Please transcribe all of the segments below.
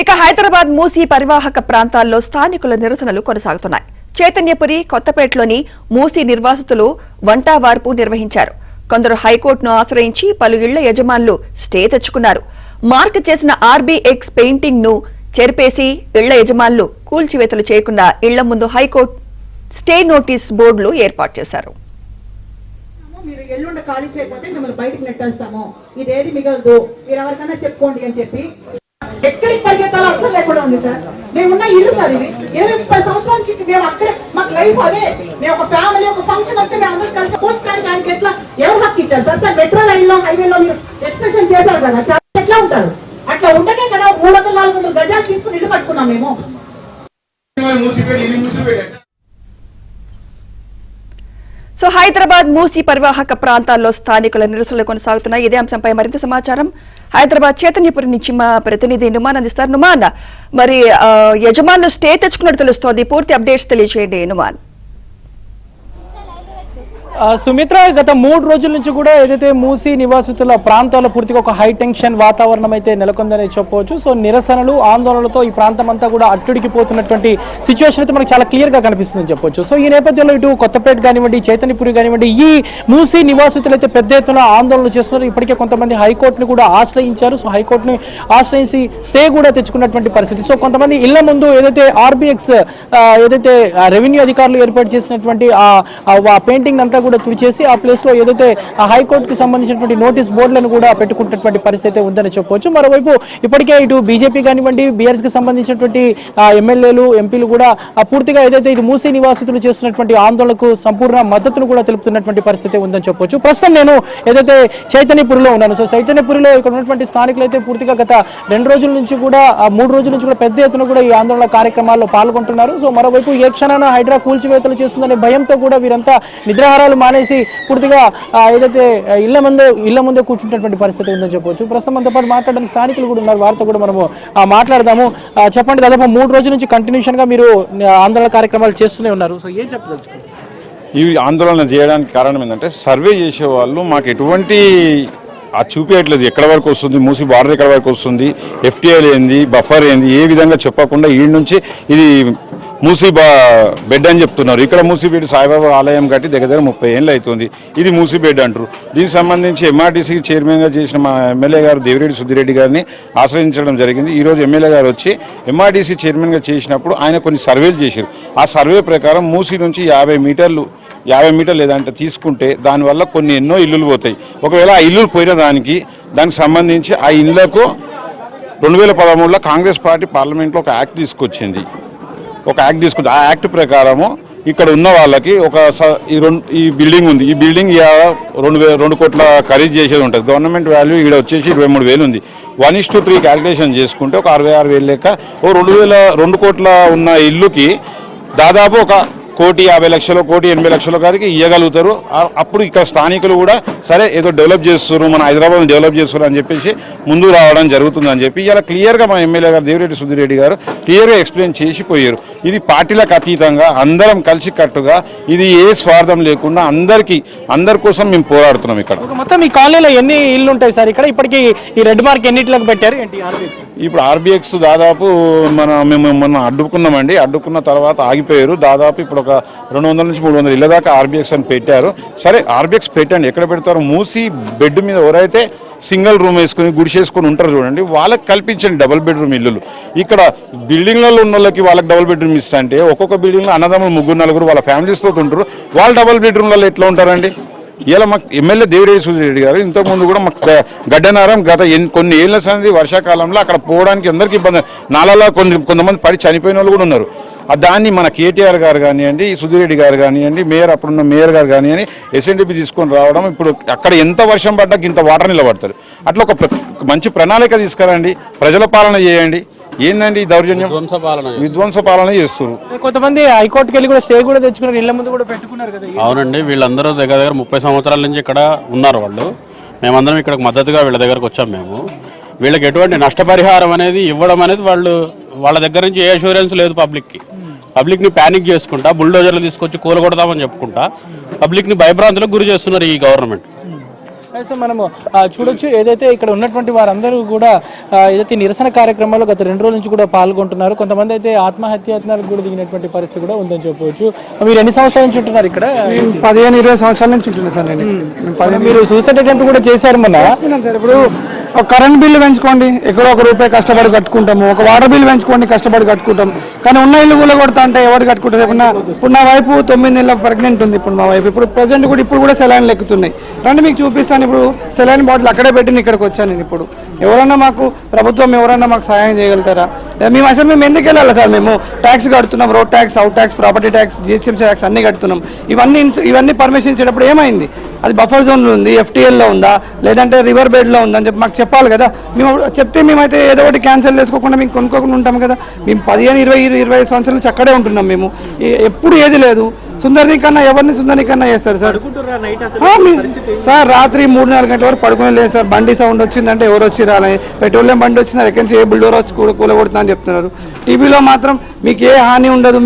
ఇక హైదరాబాద్ మూసీ పరివాహక ప్రాంతాల్లో స్థానికుల నిరసనలు కొనసాగుతున్నాయి. చైతన్యపురి, కొత్తపేటలోని మూసీ నిర్వాసితులు వంటావార్పు నిర్వహించారు. కొందరు హైకోర్టును ఆశ్రయించి పలు ఇళ్ల యజమానులు స్టే తెచ్చుకున్నారు. మార్క్ చేసిన ఆర్బీఎక్స్ పెయింటింగ్ ను చెరిపేసి ఇళ్ల యజమానులు కూల్చివేతలు చేయకుండా ఇళ్ల ముందు హైకోర్టు స్టే నోటీస్ బోర్డులు ఏర్పాటు చేశారు. మీరు ఎల్లుండి ఖాళీ చేయకపోతే మిమ్మల్ని బయటకు నెట్టేస్తాము, ఇదేది మిగలదు, మీరు ఎవరికైనా చెప్పుకోండి అని చెప్పి ఎక్కడికి పరిగెత్తాలో అర్థం లేకుండా ఉంది సార్. మేమున్న ఇల్లు సార్ ఇది 20-30 సంవత్సరాల నుంచి మేము అక్కడే, మాకు లైఫ్ అదే. మేము ఒక ఫ్యామిలీ ఒక ఫంక్షన్ వస్తే మేము అందరూ కలిసి పోల్చడానికి ఆయనకి ఎట్లా ఎవరు హక్కు ఇచ్చారు సార్? సార్ మెట్రో లైన్ లో హైవేలో మీరు ఎక్స్టెన్షన్ చేశారు కదా, ఎట్లా ఉంటారు? అట్లా ఉండకే కదా 300-400 గజాలు తీసుకుని ఇల్లు కట్టుకున్నాం మేము. సో హైదరాబాద్ మూసీ పరివాహక ప్రాంతాల్లో స్థానికుల నిరసనలు కొనసాగుతున్నాయి. ఇదే అంశంపై మరింత సమాచారం హైదరాబాద్ చైతన్యపురి నుంచి మా ప్రతినిధి నుమాన్ అందిస్తారు. నుమాన్, మరి యజమానులు స్టే తెచ్చుకున్నట్టు తెలుస్తోంది, పూర్తి అప్డేట్స్ తెలియజేయండి నుమాన్. సుమిత్ర, గత 3 రోజుల నుంచి కూడా ఏదైతే మూసీ నివాసితుల ప్రాంతాల్లో పూర్తిగా ఒక హై టెన్షన్ వాతావరణం అయితే నెలకొందని చెప్పవచ్చు. సో నిరసనలు, ఆందోళనలతో ఈ ప్రాంతం అంతా కూడా అట్టుడికిపోతున్నటువంటి సిచ్యువేషన్ అయితే మనకు చాలా క్లియర్ గా కనిపిస్తుందని చెప్పొచ్చు. సో ఈ నేపథ్యంలో ఇటు కొత్తపేట కానివ్వండి, చైతన్యపురి కానివ్వండి, ఈ మూసీ నివాసితులు అయితే పెద్ద ఎత్తున ఆందోళనలు చేస్తున్నారు. ఇప్పటికే కొంతమంది హైకోర్టును కూడా ఆశ్రయించారు. సో హైకోర్టుని ఆశ్రయించి స్టే కూడా తెచ్చుకున్నటువంటి పరిస్థితి. సో కొంతమంది ఇళ్ల ముందు ఏదైతే ఆర్బీఎక్స్ ఏదైతే రెవెన్యూ అధికారులు ఏర్పాటు చేసినటువంటి ఆ పెయింటింగ్ అంతా కూడా తుడిచేసి ఆ ప్లేస్ లో ఏదైతే హైకోర్టుకి సంబంధించినటువంటి నోటీస్ బోర్డులను కూడా పెట్టుకున్నటువంటి పరిస్థితి ఉందని చెప్పవచ్చు. మరోవైపు ఇప్పటికే ఇటు బీజేపీ కానివ్వండి, బీఆర్ఎస్ కి సంబంధించినటువంటి ఎమ్మెల్యేలు, ఎంపీలు కూడా పూర్తిగా ఏదైతే ఇటు మూసీ నివాసితులు చేస్తున్నటువంటి ఆందోళనకు సంపూర్ణ మద్దతును కూడా తెలుపుతున్నటువంటి పరిస్థితి ఉందని చెప్పవచ్చు. ప్రస్తుతం నేను ఏదైతే చైతన్యపురిలో ఉన్నాను. సో చైతన్యపురిలో ఇక్కడ ఉన్నటువంటి స్థానికులు అయితే పూర్తిగా గత 2 రోజుల నుంచి కూడా 3 రోజుల నుంచి కూడా పెద్ద ఎత్తున కూడా ఈ ఆందోళన కార్యక్రమాల్లో పాల్గొంటున్నారు. సో మరోవైపు ఏ క్షణాన హైడ్రా కూల్చివేతలు చేస్తుందనే భయంతో కూడా వీరంతా నిద్రాహారాలు మానేసి పూర్తిగా ఏదైతే ఇళ్ల ముందే కూర్చుంటున్నటువంటి పరిస్థితి ఉందని చెప్పవచ్చు. ప్రస్తుతం మనతో పాటు మాట్లాడడానికి స్థానికులు కూడా ఉన్నారు, వారితో కూడా మనము మాట్లాడదాము. చెప్పండి, దాదాపు 3 రోజుల నుంచి కంటిన్యూషన్ గా మీరు ఆందోళన కార్యక్రమాలు చేస్తూనే ఉన్నారు. సో ఏం చెప్పదలుచుకోండి? ఈ ఆందోళన చేయడానికి కారణం ఏంటంటే సర్వే చేసే వాళ్ళు మాకు ఎటువంటి చూపించట్లేదు. ఎక్కడ వరకు వస్తుంది మూసీ బార్డర్, ఎక్కడ వరకు వస్తుంది, ఎఫ్టీఐలు ఏంది, బఫర్ ఏంది, ఏ విధంగా చెప్పకుండా ఈ నుంచి ఇది మూసీ బెడ్ అని చెప్తున్నారు. ఇక్కడ మూసీ బెడ్ సాయిబాబా ఆలయం కట్టి దగ్గర 30 ఏళ్ళు అవుతుంది. ఇది మూసీ బెడ్ అంటారు. దీనికి సంబంధించి ఎంఆర్టీసీ చైర్మన్గా చేసిన మా ఎమ్మెల్యే గారు దేవిరెడ్డి సుద్దిరెడ్డి గారిని ఆశ్రయించడం జరిగింది. ఈరోజు ఎమ్మెల్యే గారు వచ్చి ఎంఆర్టీసీ చైర్మన్గా చేసినప్పుడు ఆయన కొన్ని సర్వేలు చేశారు. ఆ సర్వే ప్రకారం మూసీ నుంచి 50 మీటర్లు లేదంటే తీసుకుంటే దానివల్ల కొన్ని ఎన్నో ఇల్లులు పోతాయి. ఒకవేళ ఆ ఇల్లులు పోయిన దానికి సంబంధించి ఆ ఇళ్లకు 2013లో కాంగ్రెస్ పార్టీ పార్లమెంట్లో ఒక యాక్ట్ తీసుకొచ్చింది. ఆ యాక్ట్ ప్రకారము ఇక్కడ ఉన్న వాళ్ళకి ఈ బిల్డింగ్ ఉంది. ఈ బిల్డింగ్ 2 కోట్ల ఖరీదు చేసేది ఉంటుంది. గవర్నమెంట్ వాల్యూ ఇక్కడ వచ్చేసి 23,000 ఉంది. 1:3 క్యాలిక్యులేషన్ చేసుకుంటే ఒక 66,000 లెక్క 2 కోట్ల ఉన్న ఇల్లుకి దాదాపు 1,50,00,000 1,80,00,000 గారికి ఇవ్వగలుగుతారు. అప్పుడు ఇక్కడ స్థానికులు కూడా సరే ఏదో డెవలప్ చేస్తున్నారు, మన హైదరాబాద్ని డెవలప్ చేస్తున్నారు అని చెప్పేసి ముందు రావడం జరుగుతుందని చెప్పి ఇలా క్లియర్గా మా ఎమ్మెల్యే గారు దేవిరెడ్డి సుద్దిరెడ్డి గారు క్లియర్గా ఎక్స్ప్లెయిన్ చేసి పోయారు. ఇది పార్టీలకు అతీతంగా అందరం కలిసి కట్టుగా, ఇది ఏ స్వార్థం లేకుండా అందరి కోసం మేము పోరాడుతున్నాం. ఇక్కడ మొత్తం ఈ కాలనీలో ఎన్ని ఇల్లు ఉంటాయి సార్? ఇక్కడ ఇప్పటికీ ఈ రెడ్ మార్క్ ఎన్నిట్లకు పెట్టారు? ఇప్పుడు ఆర్బీఎక్స్ దాదాపు మేము మొన్న అడ్డుకున్నామండి. అడ్డుకున్న తర్వాత ఆగిపోయారు. దాదాపు ఇప్పుడు 200 నుంచి 300 ఇళ్ళ దాకా ఆర్బీఎక్స్ అని పెట్టారు. సరే ఆర్బీఎక్స్ పెట్టండి, ఎక్కడ పెడతారు? మూసి బెడ్ మీద ఎవరైతే సింగిల్ రూమ్ వేసుకుని గుడిసేసుకొని ఉంటారు చూడండి, వాళ్ళకి కల్పించండి డబుల్ బెడ్రూమ్ ఇల్లులు. ఇక్కడ బిల్డింగ్లలో ఉన్న వాళ్ళకి వాళ్ళకి డబుల్ బెడ్రూమ్ ఇస్తా అంటే ఒక్కొక్క బిల్డింగ్లో అన్నదమ్ములు 3-4 వాళ్ళ ఫ్యామిలీస్తో ఉంటారు. వాళ్ళు డబుల్ బెడ్రూమ్లలో ఎట్లా ఉంటారండి? ఇలా మాకు ఎమ్మెల్యే దేవిరెడ్డి సుద్దిరెడ్డి గారు ఇంతకుముందు కూడా మాకు గడ్డనారం గత కొన్ని ఏళ్ల సంది వర్షాకాలంలో అక్కడ పోవడానికి అందరికీ ఇబ్బంది, నాలలో కొంతమంది పడి చనిపోయిన వాళ్ళు కూడా ఉన్నారు. దాన్ని మన కేటీఆర్ గారు కానివ్వండి, సుద్దిరెడ్డి గారు కానివ్వండి, అప్పుడున్న మేయర్ గారు కానివ్వండి ఎస్ఎన్డిపి తీసుకొని రావడం, ఇప్పుడు అక్కడ ఎంత వర్షం పడ్డా ఇంత వాటర్ నిలబడతారు. అట్లా ఒక మంచి ప్రణాళిక తీసుకురండి, ప్రజల పాలన చేయండి. ఏందండి దౌర్జన్యం, విధ్వంస పాలన చేస్తున్నారు. కొంతమంది హైకోర్టుకి వెళ్ళి కూడా స్టే కూడా తెచ్చుకున్నారు, ఇళ్ల ముందు కూడా పెట్టుకున్నారు కదా. అవునండి, వీళ్ళందరూ దగ్గర 30 సంవత్సరాల నుంచి ఇక్కడ ఉన్నారు. మేమందరం ఇక్కడ మద్దతుగా వీళ్ళ దగ్గరకు వచ్చాం. వీళ్ళకి ఎటువంటి నష్టపరిహారం అనేది ఇవ్వడం అనేది వాళ్ళ దగ్గర నుంచి ఏ అష్యూరెన్స్ లేదు. పబ్లిక్ని ప్యానిక్ చేసుకుంటా, బుల్డోజర్లు తీసుకొచ్చి కూలగొడదామని చెప్పుకుంటా పబ్లిక్ని భయభ్రాంతులకు గురి చేస్తున్నారు ఈ గవర్నమెంట్. అయితే మనము చూడొచ్చు ఏదైతే ఇక్కడ ఉన్నటువంటి వారందరూ కూడా ఏదైతే నిరసన కార్యక్రమాల్లో గత 2 రోజుల నుంచి కూడా పాల్గొంటున్నారు. కొంతమంది అయితే ఆత్మహత్యాయత్నాలకు కూడా దిగినటువంటి పరిస్థితి కూడా ఉందని చెప్పవచ్చు. మీరు ఎన్ని సంవత్సరాల నుంచి ఉంటున్నారు ఇక్కడ? 15-20 సంవత్సరాల నుంచి ఉంటున్నా సార్ నేను. మీరు సూసైడ్ అటెంప్ట్ కూడా చేశారు మొన్న. ఇప్పుడు ఒక కరెంట్ బిల్లు పెంచుకోండి, ఎక్కడో ₹1 కష్టపడి కట్టుకుంటాము. ఒక వాటర్ బిల్లు పెంచుకోండి, కష్టపడి కట్టుకుంటాం. కానీ ఉన్న ఇల్లు కూడా కొడతా అంటే ఎవరు కట్టుకుంటారు? ఇప్పుడు నా వైపు 9 నెలల ప్రెగ్నెంట్ ఉంది. ఇప్పుడు మా వైపు ఇప్పుడు కూడా సెలైన్లు ఎక్కుతున్నాయి. రండి మీకు చూపిస్తాను. ఇప్పుడు సెలైన్ బాటిల్ అక్కడే పెట్టి ఇక్కడికి వచ్చాను నేను. ఇప్పుడు ఎవరన్నా మాకు ప్రభుత్వం ఎవరన్నా మాకు సహాయం చేయగలుగుతారా? మేము ఎందుకు వెళ్ళాలి సార్? మేము ట్యాక్స్ కడుతున్నాం, road tax, out tax, property tax, GHMC tax అన్ని కడుతున్నాం. ఇవన్నీ పర్మిషన్ ఇచ్చేటప్పుడు ఏమైంది? అది బఫర్ జోన్లో ఉంది, ఎఫ్టీఎల్లో ఉందా, లేదంటే రివర్ బెడ్లో ఉందా అని చెప్పి మాకు చెప్పాలి కదా. మేము చెప్తే మేమైతే ఏదో ఒకటి క్యాన్సిల్ చేసుకోకుండా మేము కొనుక్కోకుండా ఉంటాం కదా. మేము 15-20-25 సంవత్సరాల నుంచి అక్కడే ఉంటున్నాం. మేము ఎప్పుడు ఏది లేదు. సుందరీకరణ ఎవరిని సుందరీకరణ చేస్తారు సార్? సార్ రాత్రి 3-4 గంటల వరకు పడుకునే లేదు సార్. బండి సౌండ్ వచ్చిందంటే ఎవరు వచ్చి రాలని, పెట్రోలియం బండి వచ్చిందా ఎక్కడి నుంచి ఏ బుల్డోర్ వచ్చి కూలగొడుతున్నా అని చెప్తున్నారు. టీవీలో మాత్రం మీకు ఏ హాని ఉండదు,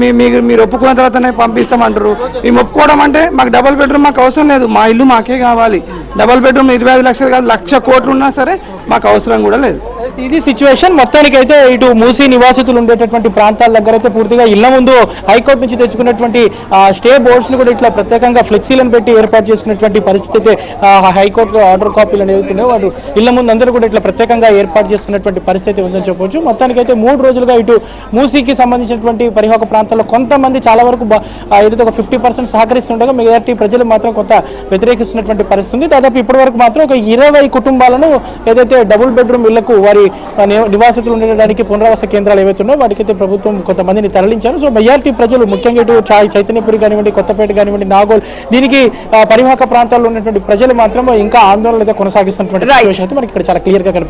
మీరు ఒప్పుకున్న తర్వాతనే పంపిస్తామంటారు. మేము ఒప్పుకోవడం అంటే మాకు డబుల్ బెడ్రూమ్ మాకు అవసరం లేదు, మా ఇల్లు మాకే కావాలి. డబుల్ బెడ్రూమ్ 25 లక్షలు కాదు, 1,00,000 కోట్లు ఉన్నా సరే మాకు అవసరం కూడా లేదు. ఇది సిచ్యువేషన్. మొత్తానికి అయితే ఇటు మూసీ నివాసితులు ఉండేటటువంటి ప్రాంతాల దగ్గర అయితే పూర్తిగా ఇళ్ల ముందు హైకోర్టు నుంచి తెచ్చుకున్నటువంటి స్టే బోర్డ్స్ ను కూడా ఇట్లా ప్రత్యేకంగా ఫ్లెక్సీలను పెట్టి ఏర్పాటు చేసుకున్నటువంటి పరిస్థితి అయితే హైకోర్టు ఆర్డర్ కాపీలు ఏవైతున్నాయో వాటి ఇళ్ల ముందు అందరూ కూడా ఇట్లా ప్రత్యేకంగా ఏర్పాటు చేసుకున్నటువంటి పరిస్థితి ఉందని చెప్పవచ్చు. మొత్తానికి అయితే 3 రోజులుగా ఇటు మూసీకి సంబంధించినటువంటి పరివాహక ప్రాంతాల్లో కొంతమంది చాలా వరకు ఏదైతే ఒక 50% సహకరిస్తుండగా మిగతా ప్రజలు మాత్రం కొంత వ్యతిరేకిస్తున్నటువంటి పరిస్థితి ఉంది. దాదాపు ఇప్పటి వరకు మాత్రం ఒక 20 కుటుంబాలను ఏదైతే డబుల్ బెడ్రూమ్ ఇళ్లకు వారి నివాసితులు ఉండడానికి పునరావాస కేంద్రాలు ఏవైతున్నాయో వాటికైతే ప్రభుత్వం కొంతమందిని తరలించారు. సో మెజారిటీ ప్రజలు ముఖ్యంగా ఇటు చైతన్యపురి కానివ్వండి, కొత్తపేట కానివ్వండి, నాగోల్ దీనికి పరివాహక ప్రాంతాల్లో ఉన్నటువంటి ప్రజలు మాత్రం ఇంకా ఆందోళన అయితే కొనసాగిస్తున్నటువంటి సిచ్యువేషన్ అయితే మనకి ఇక్కడ చాలా క్లియర్ గా కనిపిస్తుంది.